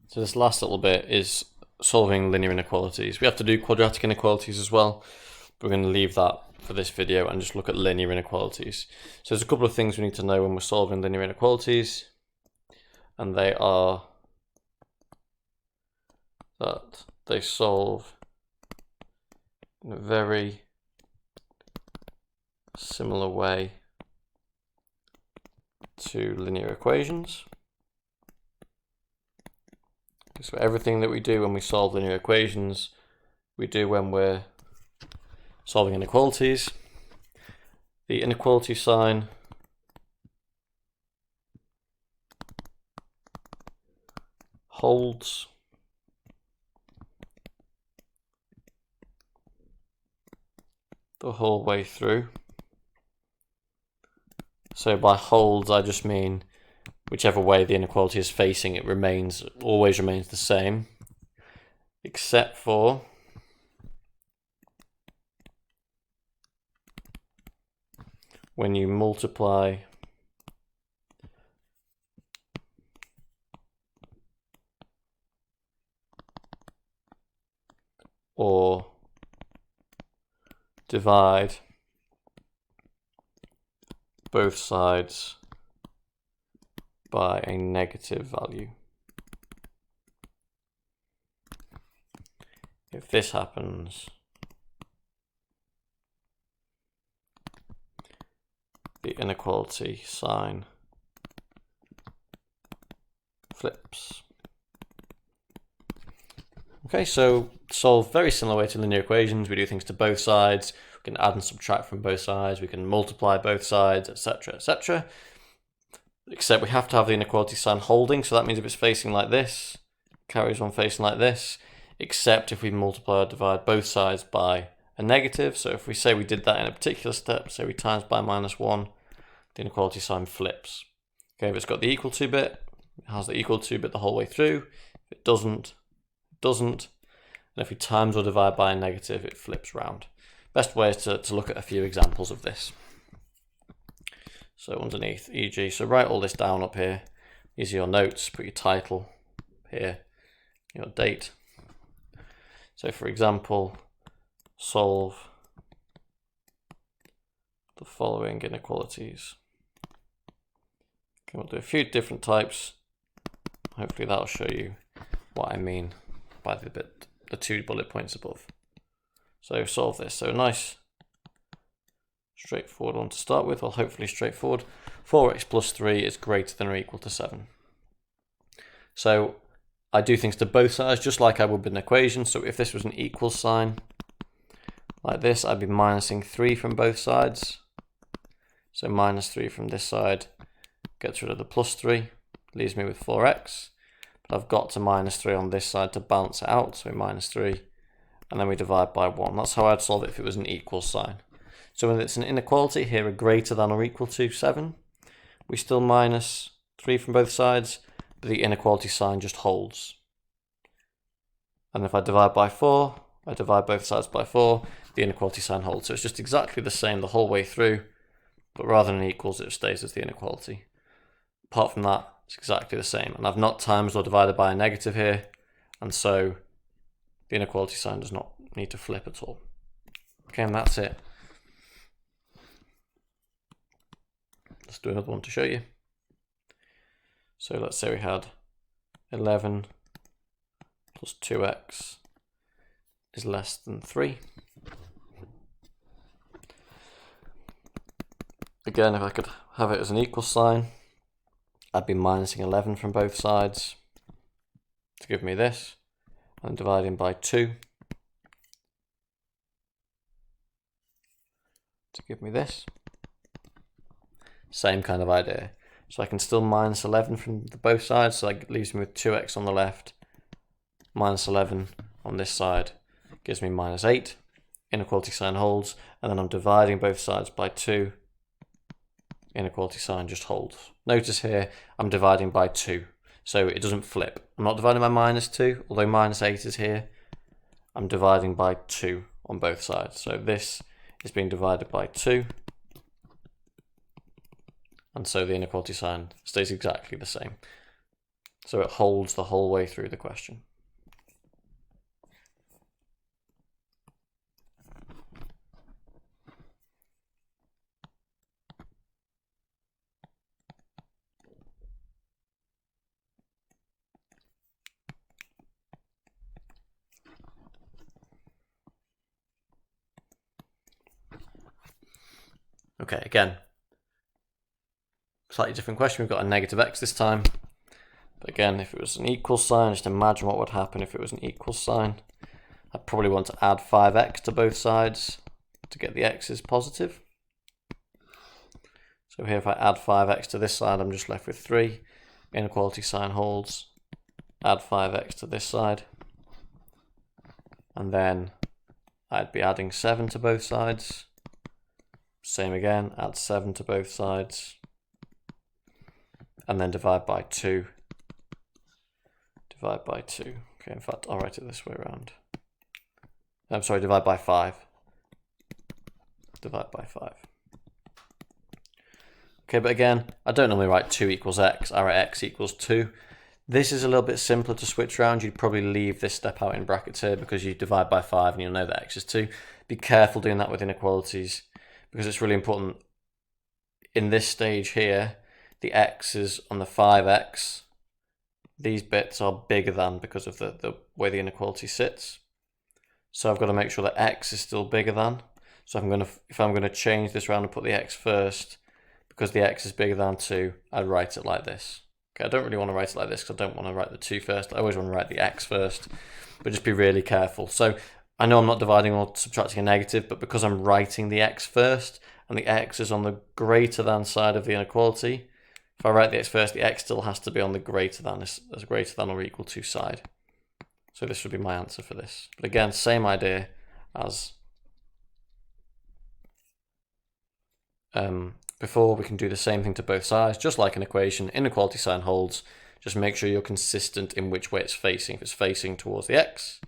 So this last little bit is solving linear inequalities. We have to do quadratic inequalities as well. We're going to leave that for this video and just look at linear inequalities. So there's a couple of things we need to know when we're solving linear inequalities, and they are that they solve in a very similar way to linear equations. So everything that we do when we solve linear equations, we do when we're solving inequalities. The inequality sign holds the whole way through. So by holds, I just mean whichever way the inequality is facing, it always remains the same, except for when you multiply or divide both sides by a negative value. If this happens, the inequality sign flips. Okay, so solve very similar way to linear equations. We do things to both sides. We can add and subtract from both sides. We can multiply both sides, etc., etc. Except we have to have the inequality sign holding. So that means if it's facing like this, carries on facing like this, except if we multiply or divide both sides by a negative. So if we say we did that in a particular step, say we times by -1, the inequality sign flips. Okay, if it's got the equal to bit, it has the equal to bit the whole way through. If it doesn't, it doesn't. And if we times or divide by a negative, it flips round. Best way is to look at a few examples of this. So underneath, e.g., so write all this down up here. These are your notes, put your title here, your date. So for example, solve the following inequalities. Okay, we'll do a few different types. Hopefully that'll show you what I mean by the 2 bullet points above. So solve this. So nice, straightforward one to start with. Well, hopefully straightforward. 4x plus 3 is greater than or equal to 7. So I do things to both sides just like I would with an equation. So if this was an equal sign like this, I'd be minusing 3 from both sides. So -3 from this side gets rid of the +3, leaves me with 4x. But I've got to -3 on this side to balance it out. So -3, and then we divide by 1. That's how I'd solve it if it was an equal sign. So when it's an inequality here, a greater than or equal to 7, we still -3 from both sides, but the inequality sign just holds. And if I divide by 4, I divide both sides by 4, the inequality sign holds. So it's just exactly the same the whole way through, but rather than equals, it stays as the inequality. Apart from that, it's exactly the same. And I've not times or divided by a negative here, and so the inequality sign does not need to flip at all. Okay, and that's it. Let's do another one to show you. So let's say we had 11 plus 2x is less than 3. Again, if I could have it as an equal sign, I'd be minusing 11 from both sides to give me this, and dividing by 2 to give me this. Same kind of idea. So I can still minus 11 from both sides, so that leaves me with 2x on the left, minus 11 on this side gives me -8. Inequality sign holds, and then I'm dividing both sides by 2. Inequality sign just holds. Notice here, I'm dividing by 2, so it doesn't flip. I'm not dividing by -2, although -8 is here. I'm dividing by 2 on both sides. So this is being divided by 2. And so the inequality sign stays exactly the same. So it holds the whole way through the question. Okay, again, slightly different question. We've got a negative x this time. But again, if it was an equal sign, just imagine what would happen if it was an equal sign. I'd probably want to add 5x to both sides to get the x's positive. So here if I add 5x to this side, I'm just left with 3. Inequality sign holds. Add 5x to this side. And then I'd be adding 7 to both sides. Same again, add 7 to both sides. And then divide by 2. Divide by 2. Okay, in fact, I'll write it this way around. I'm sorry, divide by 5. Divide by 5. Okay, but again, I don't normally write 2 equals x. I write x equals 2. This is a little bit simpler to switch around. You'd probably leave this step out in brackets here because you divide by 5 and you'll know that x is 2. Be careful doing that with inequalities because it's really important. In this stage here, the x's on the 5x, these bits are bigger than because of the way the inequality sits. So I've got to make sure that x is still bigger than. So if I'm going to change this around and put the x first, because the x is bigger than 2, I'd write it like this. Okay, I don't really want to write it like this because I don't want to write the 2 first. I always want to write the x first, but just be really careful. So I know I'm not dividing or subtracting a negative, but because I'm writing the x first and the x is on the greater than side of the inequality, if I write the x first, the x still has to be on the greater than, as greater than or equal to side. So this would be my answer for this. But again, same idea as before. We can do the same thing to both sides, just like an equation. Inequality sign holds. Just make sure you're consistent in which way it's facing. If it's facing towards the x,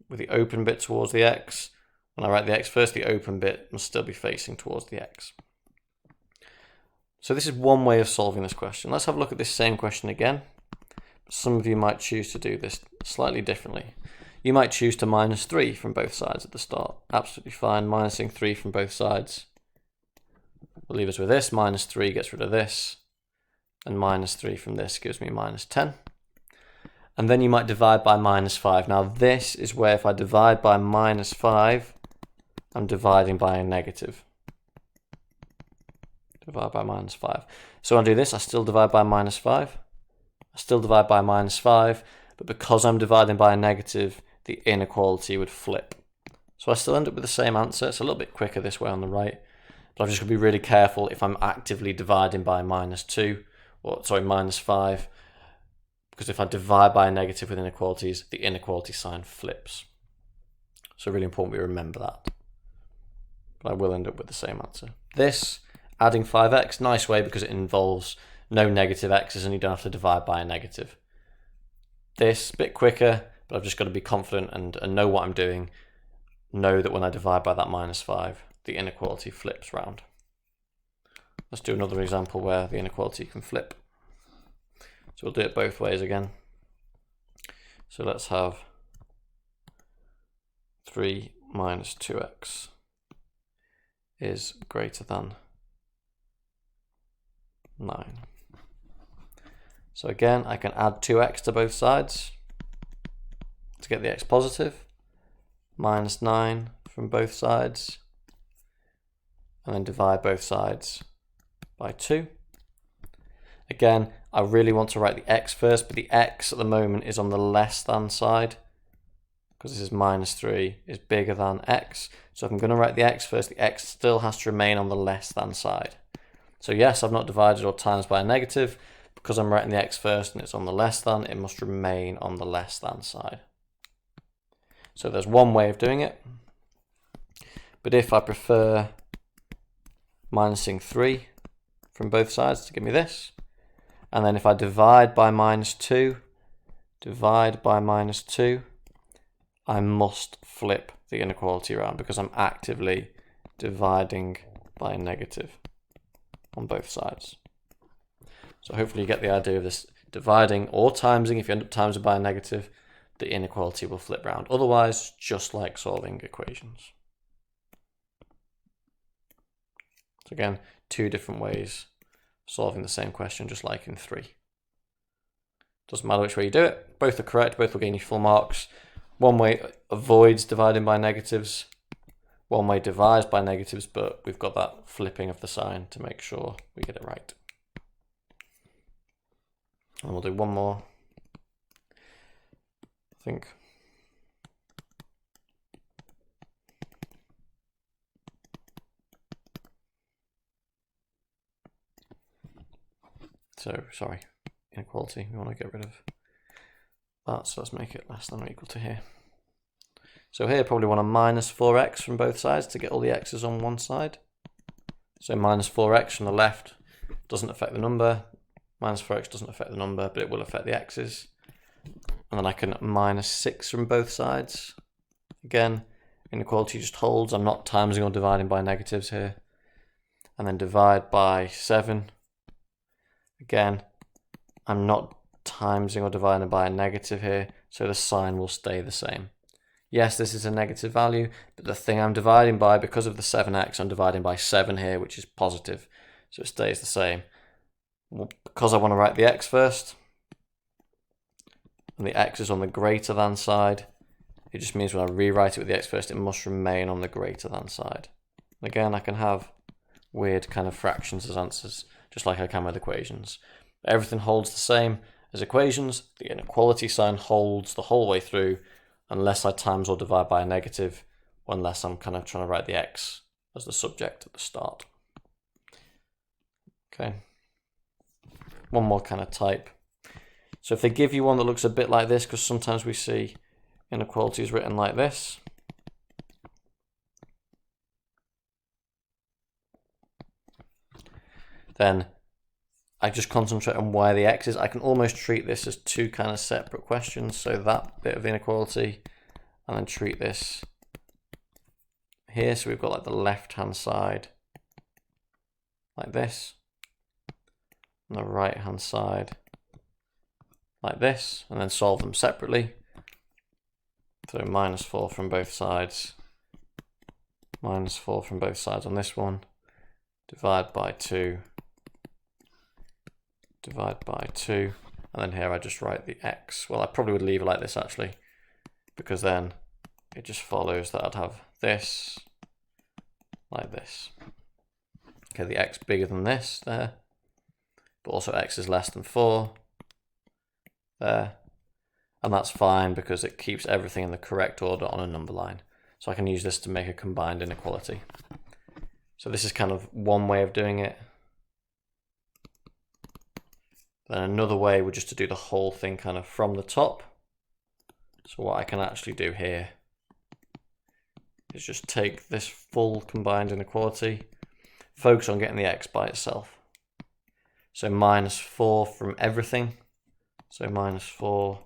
with the open bit towards the x, when I write the x first, the open bit must still be facing towards the x. So this is one way of solving this question. Let's have a look at this same question again. Some of you might choose to do this slightly differently. You might choose to minus 3 from both sides at the start. Absolutely fine, minusing 3 from both sides will leave us with this. Minus 3 gets rid of this, and minus 3 from this gives me minus 10. And then you might divide by minus 5. Now this is where if I divide by minus 5, I'm dividing by a negative. Divide by minus 5. So when I do this, I still divide by minus 5. I still divide by minus 5, but because I'm dividing by a negative, the inequality would flip. So I still end up with the same answer. It's a little bit quicker this way on the right, but I've just got to be really careful if I'm actively dividing by minus 5, because if I divide by a negative with inequalities, the inequality sign flips. So really important we remember that. But I will end up with the same answer. This, adding 5x, nice way because it involves no negative x's and you don't have to divide by a negative. This, a bit quicker, but I've just got to be confident and know what I'm doing. Know that when I divide by that minus 5, the inequality flips round. Let's do another example where the inequality can flip. So we'll do it both ways again. So let's have 3 minus 2x is greater than 9. So again, I can add 2x to both sides to get the x positive, minus 9 from both sides, and then divide both sides by 2. Again, I really want to write the x first, but the x at the moment is on the less than side, because this is minus 3 is bigger than x. So if I'm going to write the x first, the x still has to remain on the less than side. So yes, I've not divided or times by a negative. Because I'm writing the x first and it's on the less than, it must remain on the less than side. So there's one way of doing it. But if I prefer minusing 3 from both sides to give me this, and then if I divide by minus 2, I must flip the inequality around because I'm actively dividing by a negative on both sides. So hopefully you get the idea of this dividing or timesing, if you end up timesing by a negative, the inequality will flip round. Otherwise, just like solving equations. So again, two different ways of solving the same question, just like in 3. Doesn't matter which way you do it, both are correct, both will gain you full marks. One way avoids dividing by negatives, one way divides by negatives, but we've got that flipping of the sign to make sure we get it right. And we'll do one more, I think. So, sorry, inequality, we want to get rid of that, so let's make it less than or equal to here. So here probably want a minus 4x from both sides to get all the x's on one side. So minus 4x from the left doesn't affect the number, minus 4x doesn't affect the number, but it will affect the x's. And then I can minus 6 from both sides. Again, inequality just holds, I'm not timesing or dividing by negatives here. And then divide by 7. Again, I'm not timesing or dividing by a negative here, so the sign will stay the same. Yes, this is a negative value, but the thing I'm dividing by, because of the 7x, I'm dividing by 7 here, which is positive, so it stays the same. Well, because I want to write the x first, and the x is on the greater than side, it just means when I rewrite it with the x first, it must remain on the greater than side. And again, I can have weird kind of fractions as answers, just like I can with equations. Everything holds the same as equations. The inequality sign holds the whole way through, unless I times or divide by a negative, or unless I'm kind of trying to write the x as the subject at the start. Okay. One more kind of type. So if they give you one that looks a bit like this, because sometimes we see inequalities written like this, then I just concentrate on where the x is. I can almost treat this as two kind of separate questions. So that bit of inequality, and then treat this here. So we've got like the left-hand side like this, and the right-hand side like this, and then solve them separately. So minus 4 from both sides, minus 4 from both sides on this one, divide by 2, divide by 2, and then here I just write the x. Well, I probably would leave it like this actually, because then it just follows that I'd have this like this. Okay, the x bigger than this there, but also x is less than 4 there, and that's fine because it keeps everything in the correct order on a number line. So I can use this to make a combined inequality. So this is kind of one way of doing it. Then another way would just to do the whole thing kind of from the top. So what I can actually do here is just take this full combined inequality, focus on getting the x by itself. So minus 4 from everything. So minus 4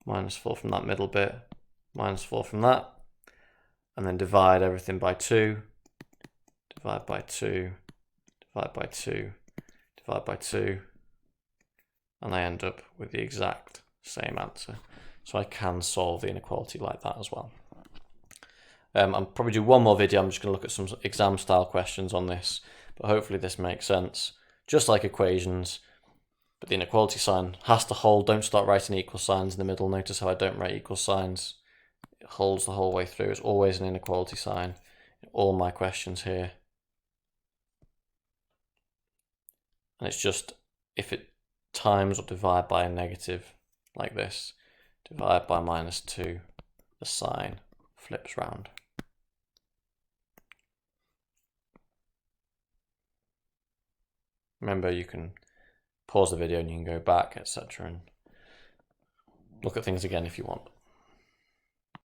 from that middle bit, minus 4 from that, and then divide everything by 2, divide by 2, divide by 2, divide by 2, and I end up with the exact same answer. So I can solve the inequality like that as well. I'll probably do one more video. I'm just going to look at some exam style questions on this, but hopefully this makes sense. Just like equations, but the inequality sign has to hold. Don't start writing equal signs in the middle. Notice how I don't write equal signs. It holds the whole way through. It's always an inequality sign in all my questions here. And it's just if it times or divide by a negative like this, divide by minus 2, the sign flips round. Remember, you can pause the video and you can go back, etc., and look at things again if you want.